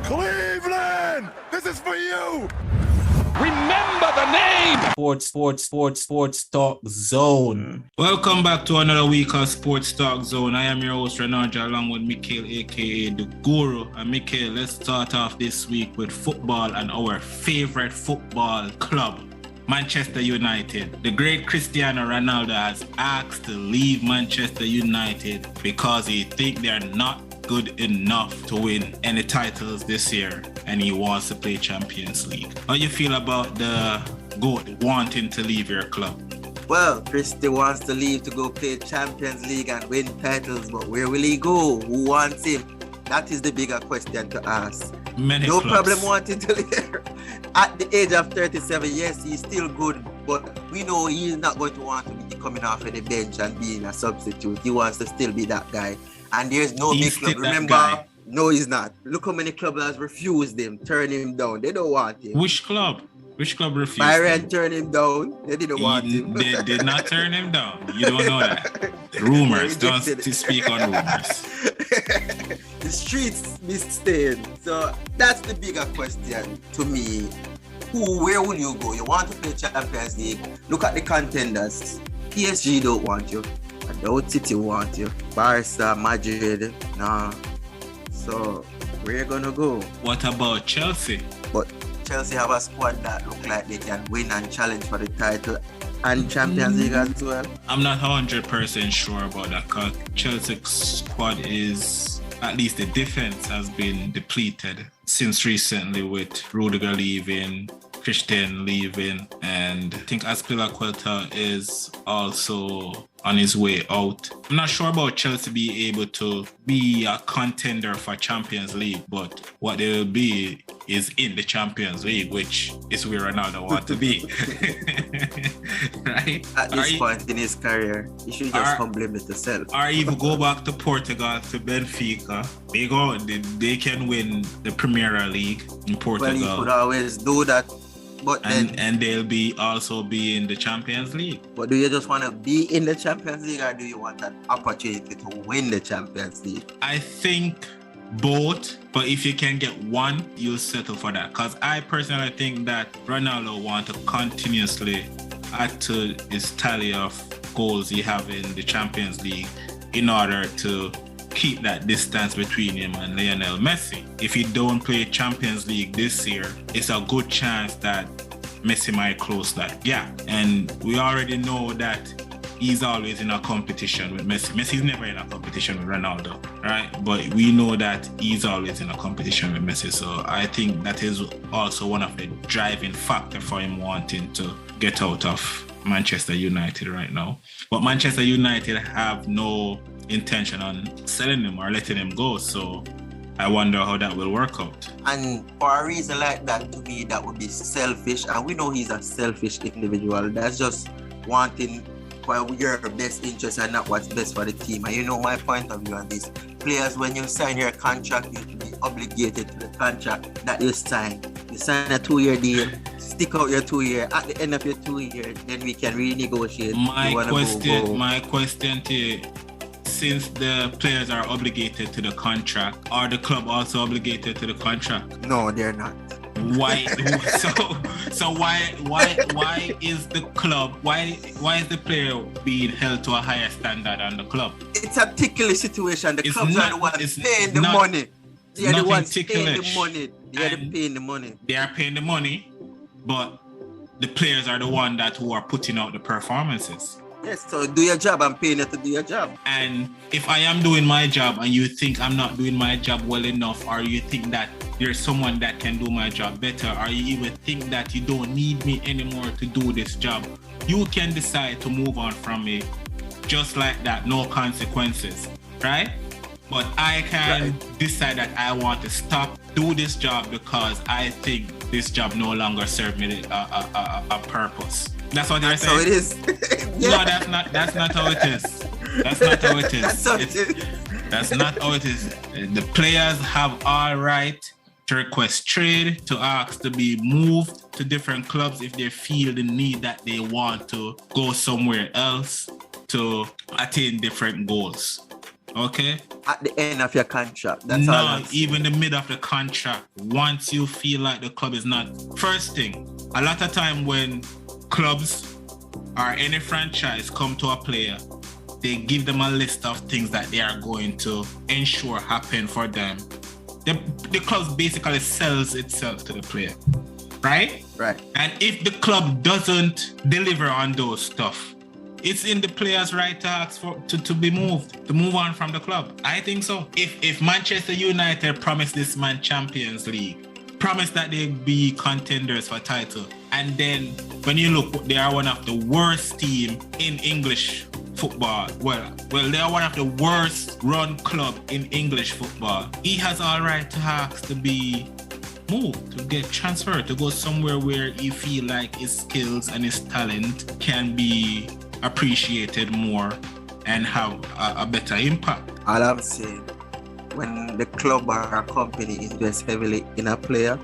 Cleveland, this is for you. Remember the name. Sports Talk Zone. Welcome back to another week of Sports Talk Zone. I am your host Ranorjah along with Mickhail, aka the Guru. And Mickhail, let's start off this week with football and our favorite football club, Manchester United. The great Cristiano Ronaldo has asked to leave Manchester United because he thinks they are not good enough to win any titles this year, and he wants to play Champions League. How do you feel about the GOAT wanting to leave your club? Well, Christy wants to leave to go play Champions League and win titles, but where will he go? Who wants him? That is the bigger question to ask. No problem wanting to leave. At the age of 37, yes, he's still good, but we know he's not going to want to be coming off of the bench and being a substitute. He wants to still be that guy. And there's no big club. Remember? No, he's not. Look how many clubs has refused him, turned him down. They don't want him. Which club? Which club refused Byron him? Turned him down. They didn't want him. They did not turn him down. You don't know that. Rumors. Don't speak on rumors. The streets be staying. So that's the bigger question to me. Where will you go? You want to play Champions League? Look at the contenders. PSG don't want you. And the City want you. Barca, Madrid, nah. So where you gonna go? What about Chelsea? But Chelsea have a squad that look like they can win and challenge for the title and Champions League as well. I'm not 100% sure about that because Chelsea's squad is, at least the defense has been depleted since recently with Rudiger leaving, Cristiano leaving, and I think Aspiration is also on his way out. I'm not sure about Chelsea being able to be a contender for Champions League, but what they will be is in the Champions League, which is where Ronaldo wants to be. Right? At this point in his career, he should just humble himself. Or even go back to Portugal, to Benfica. They can win the Premier League in Portugal. Well, he could always do that. But and they'll also be in the Champions League. But do you just want to be in the Champions League, or do you want an opportunity to win the Champions League? I think both, but if you can get one, you'll settle for that. Because I personally think that Ronaldo wants to continuously add to his tally of goals he have in the Champions League in order to keep that distance between him and Lionel Messi. If he don't play Champions League this year, it's a good chance that Messi might close that gap. And we already know that he's always in a competition with Messi. Messi's never in a competition with Ronaldo, right? But we know that he's always in a competition with Messi. So I think that is also one of the driving factor for him wanting to get out of Manchester United right now. But Manchester United have no intention on selling him or letting him go, so I wonder how that will work out. And for a reason like that, to me, that would be selfish, and we know he's a selfish individual. That's just wanting for your best interest and not what's best for the team. And you know my point of view on this. Players, when you sign your contract, you should be obligated to the contract that you sign. You sign a 2-year deal, stick out your 2 year. At the end of your 2 years, then we can renegotiate. My question to you, since the players are obligated to the contract, are the club also obligated to the contract? No, they're not. Why? So why is the club? Why is the player being held to a higher standard than the club? It's a ticklish situation. The clubs are the ones paying the money. They are the ones paying the money. They are paying the money. They are paying the money, but the players are the ones who are putting out the performances. Yes, so do your job. I'm paying you to do your job. And if I am doing my job and you think I'm not doing my job well enough, or you think that there's someone that can do my job better, or you even think that you don't need me anymore to do this job, you can decide to move on from me just like that, no consequences, right? But I can decide that I want to stop, do this job because I think this job no longer serves me a purpose. That's what they're saying. That's how it is. No, that's not how it is. That's not how it is. That's how it is. That's not how it is. The players have all right to request trade, to ask to be moved to different clubs if they feel the need that they want to go somewhere else to attain different goals. Okay? at the end of your contract. That's no, even the mid of the contract. Once you feel like the club is not. First thing, a lot of time when clubs or any franchise come to a player, they give them a list of things that they are going to ensure happen for them. The club basically sells itself to the player, right? Right. And if the club doesn't deliver on those stuff, it's in the player's right to ask for to be moved, to move on from the club. I think so. If Manchester United promised this man Champions League, promise that they'd be contenders for title, and then when you look, they are one of the worst team in English football. Well, they are one of the worst run club in English football. He has all right to ask to be moved, to get transferred, to go somewhere where he feel like his skills and his talent can be appreciated more and have a better impact. All I'm saying, when the club or a company invests heavily in a player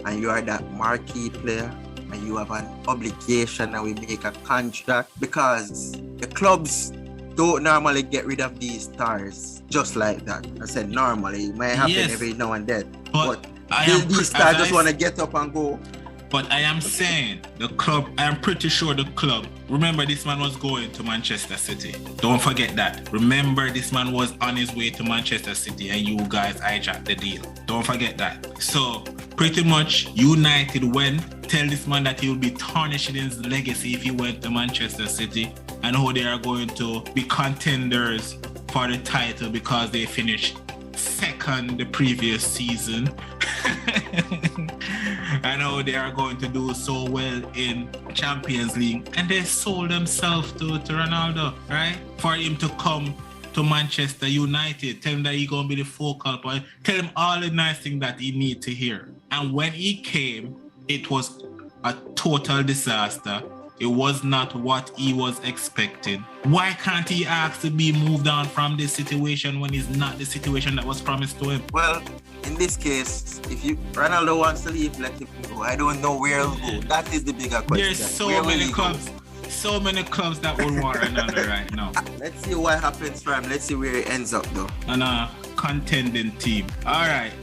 and you are that marquee player and you have an obligation and we make a contract, because the clubs don't normally get rid of these stars just like that. I said normally, it might happen every now and then, but these stars just want to get up and go. But I am saying the club, I am pretty sure the club, remember this man was going to Manchester City. Don't forget that. Remember this man was on his way to Manchester City and you guys hijacked the deal. Don't forget that. So pretty much United went, tell this man that he will be tarnishing his legacy if he went to Manchester City, and how they are going to be contenders for the title because they finished second the previous season. I know they are going to do so well in Champions League, and they sold themselves to Ronaldo, right? For him to come to Manchester United, tell him that he's going to be the focal point, tell him all the nice things that he needs to hear. And when he came, it was a total disaster. It was not what he was expecting. Why can't he ask to be moved on from this situation when it's not the situation that was promised to him? Well, in this case, if Ronaldo wants to leave, let him go. I don't know where he'll go. That is the bigger question. There's so many clubs that would want Ronaldo right now. Let's see what happens for him. Let's see where he ends up though. On a contending team. All right.